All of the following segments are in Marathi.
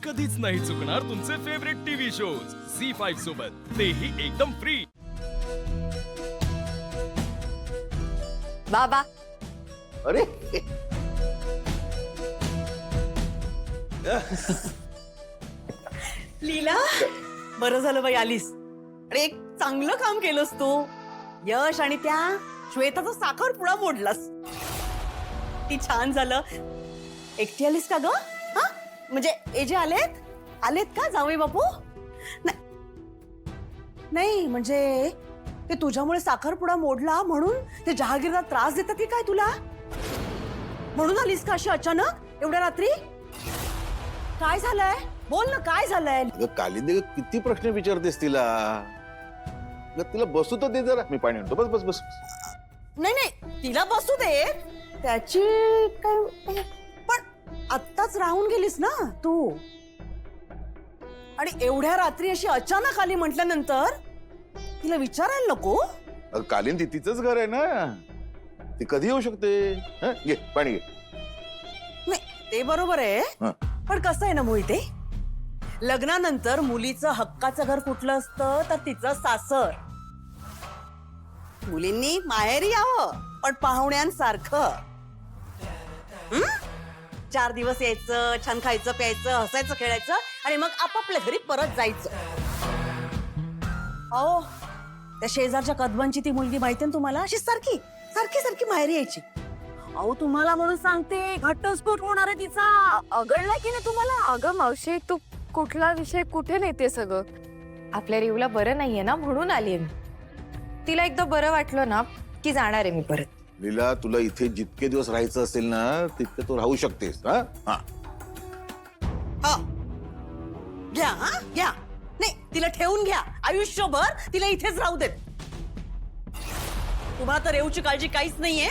कधीच नाही चुकणार तुमचे फेवरेट टीव्ही शोज झी5 सोबत, तेही एकदम फ्री। बाबा अरे लीला, बरं झालं बाई आलीस। अरे एक चांगलं काम केलंस तू। यश आणि त्या श्वेताचा साखरपुडा मोडलास। ती छान झालं। एकटी आलीस का ग? हा म्हणजे एजे आलेत का जावई बापू? नाही म्हणजे ते तुझ्यामुळे साखरपुडा मोडला म्हणून ते जहागीरला त्रास देतात की काय तुला? म्हणून आलीस का अशी अचानक एवढ्या रात्री? काय झालंय? बोल ना, काय झालंय? कालिंदी किती प्रश्न विचारतेस तिला? तिला बसू तर दे जरा, मी पाणी आणतो। बस बस बस। नाही तिला बसू दे। त्याची काय, पण आत्ताच राहून गेलीस ना तू, आणि एवढ्या रात्री अशी अचानक आली म्हटल्यानंतर तिला विचारायला नको? कालिंदी तिचंच घर आहे ना, ती कधी येऊ शकते। घे पाणी घे। नाही ते बरोबर आहे, पण कसं आहे ना मोहिते, लग्नानंतर मुलीचं हक्काचं घर कुठलं असतं तर तिचं सासर। मुलींनी माहेरी यावं, पण पाहुण्यांसारखं। 4 दिवस यायचं, छान खायचं प्यायचं, हसायचं खेळायचं, आणि मग आपापल्या घरी परत जायचं। अहो त्या शेजारच्या कदबांची ती मुलगी माहिती ना तुम्हाला, अशी सारखी सारखी सारखी माहेरी यायची। अहो तुम्हाला म्हणून सांगते, घटस्फोट होणार आहे तिचा। अगळला की नाही तुम्हाला? अगं मावशी, तू कुठला विषय कुठे नेते? सगळं आपल्या रिवला बरं नाहीये ना, म्हणून आलीये मी। तिला एकदा बरं वाटलं ना की जाणार आहे मी परत। लीला, तुला इथे जितके दिवस राहायचं असेल ना तितके तू राहू शकतेस। घ्या नाही, तिला ठेवून घ्या आयुष्यभर, तिला इथेच राहू देत। तुम्हाला तर रेवची काळजी काहीच नाहीये।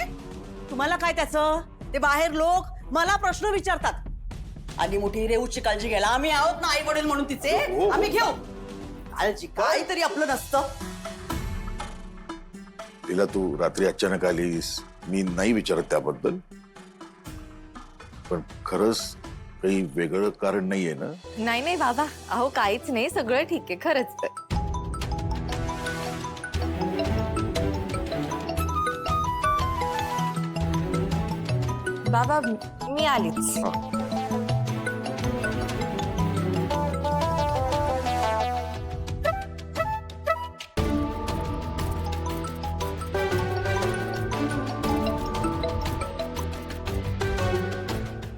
तुम्हाला काय त्याचं? ते बाहेर लोक मला प्रश्न विचारतात। आली मोठी रेवची काळजी घ्यायला आम्ही आहोत ना, आई वडील म्हणून तिचे। आम्ही घेऊ काळजी, काहीतरी आपलं नसतं। तिला तू रात्री अचानक आलीस, मी नाही विचारत त्याबद्दल, पण खरंच काही वेगळं कारण नाहीये ना? नाही बाबा, अहो काहीच नाही, सगळं ठीक आहे खरंच। बाबा मी आलीच।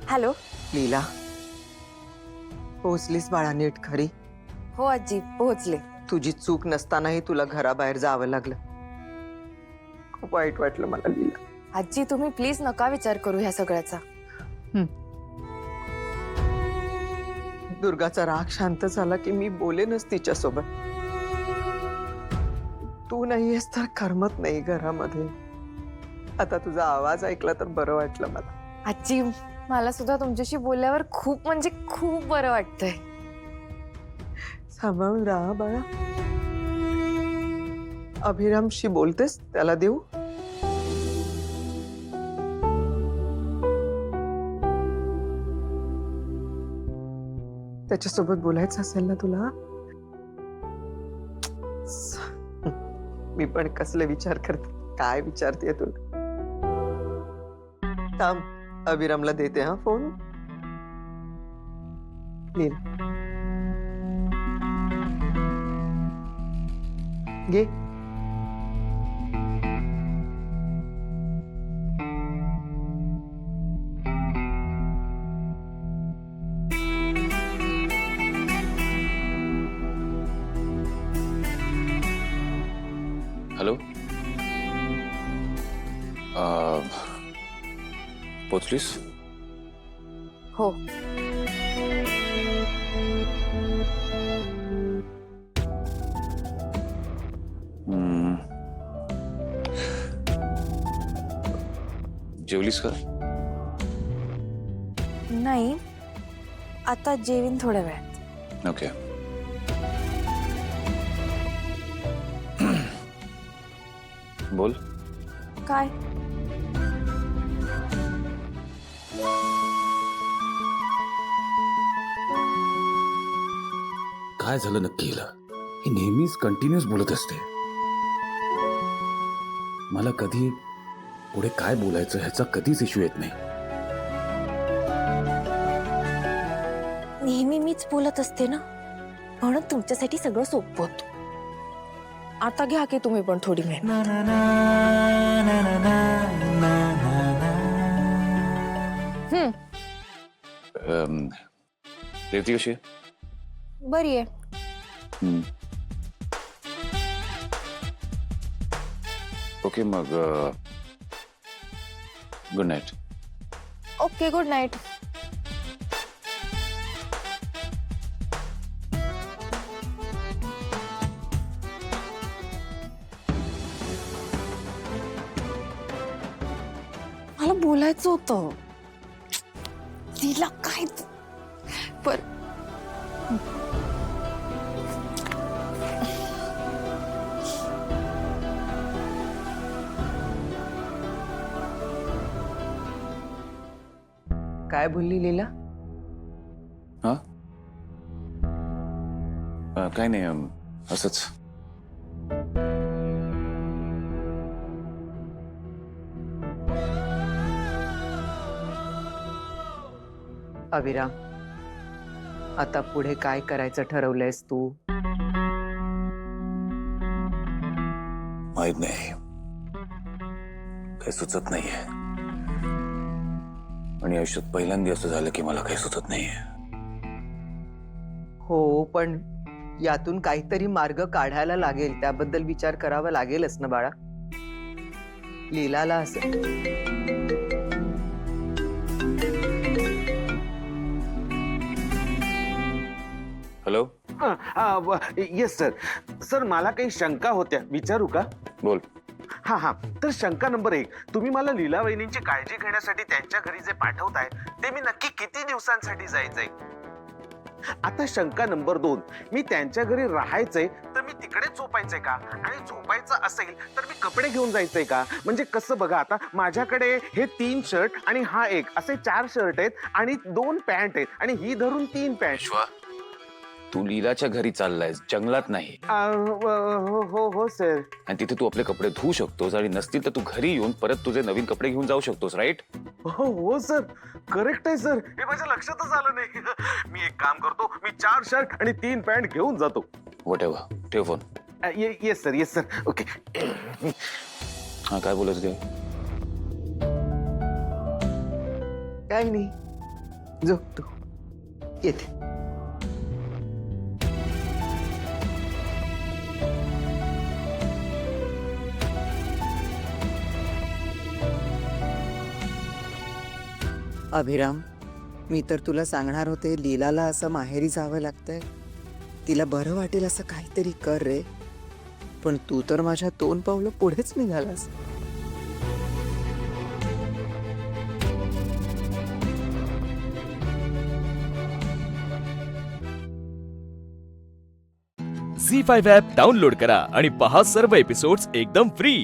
हॅलो लीला, पोहोचलीस बाळा नीट खरी? हो आजी, पोहोचले। तुझी चूक नसतानाही तुला घराबाहेर जावं लागलं, खूप वाईट वाटलं मला लीला। आजी तुम्ही प्लीज नका विचार करू ह्या सगळ्याचा। दुर्गाचा राग शांत झाला की मी बोलेनच तिच्यासोबत। तू नाहीयेस तर करमत नाही घरामध्ये। आता तुझा आवाज ऐकला तर बरं वाटलं मला। आजी मला सुद्धा तुमच्याशी बोलल्यावर खूप म्हणजे खूप बरं वाटतंय। सांभाळून राहा बाळा। अभिरामशी बोलतेस? त्याला देऊ? त्याच्यासोबत बोलायचं असेल ना तुला? मी पण कसले विचार करते, काय विचारते तुला? थांब, अभिरामला देते हा फोन। घे। हेलो, पोचलीस? हो। जेवलीस का? नाही, आता जेवीन थोड्या वेळात। ओके। बोल। काय? काय झालं नक्की हिला? ही नेहमीच कंटिन्युअस बोलत असते. मला कधी पुढे काय बोलायचं ह्याचा कधीच इश्यू येत नाही. नेहमी मीच बोलत असते ना, म्हणून तुमच्यासाठी सगळं सोपं होतं. आता घ्या की तुम्ही पण थोडी मेहनत. रेवती कशी आहे? बरी आहे. ओके मग good night. Okay, good night. मला बोलायचं होतं. तिला काय पर काय बोलली लीला? हा काय नाही असंच. अभिराम, आता पुढे काय करायचं ठरवलंयस तू? माहित नाही, काही सुचत नाहीये. आणि आयुष्यात पहिल्यांदा असं झालं की मला काही सुचत नाहीये. हो, पण यातून काहीतरी मार्ग काढायला लागेल. त्याबद्दल विचार करावा लागेलच ना बाळा. लीलाला असं हॅलो. Yes sir. सर मला काही शंका होत्या, विचारू का? बोल. हा तर शंका नंबर 1, तुम्ही मला लीला वहिनींची काळजी घेण्यासाठी त्यांच्या घरी जे पाठवताय ते मी नक्की किती दिवसांसाठी जायचंय? आता शंका नंबर 2, मी त्यांच्या घरी राहायचंय तर मी तिकडे झोपायचंय का? आणि झोपायचं असेल तर मी कपडे घेऊन जायचंय का? म्हणजे कसं बघा, आता माझ्याकडे हे 3 शर्ट आणि हा एक असे 4 शर्ट आहेत आणि 2 पॅन्ट आहेत आणि ही धरून 3 पॅन्ट. तू लीलाच्या घरी चाललायस, जंगलात नाही. हो सर. आणि तिथे तू आपले कपडे धुवू शकतोस आणि नसतील तर तू घरी येऊन परत तुझे नवीन कपडे घेऊन जाऊ शकतोस, राईट? हो सर, करेक्ट आहे सर. हे माझ्या लक्षातच आलं नाही. मी एक काम करतो, मी 4 शर्ट आणि 3 पॅन्ट घेऊन जातो. What ever. ठेव फोन. Yes sir. ओके. हा काय बोलत होते? काही नाही, झोप तू. येते. अभिराम, मी तर तुला सांगणार होते लीलाला असं माहेरी जावं लागतंय. तिला बरं वाटेल असं काहीतरी कर रे. पण तू तर माझ्या 2 पावलं पुढेच निघालास. झी5 ॲप डाउनलोड करा आणि पहा सर्व एपिसोड्स एकदम फ्री.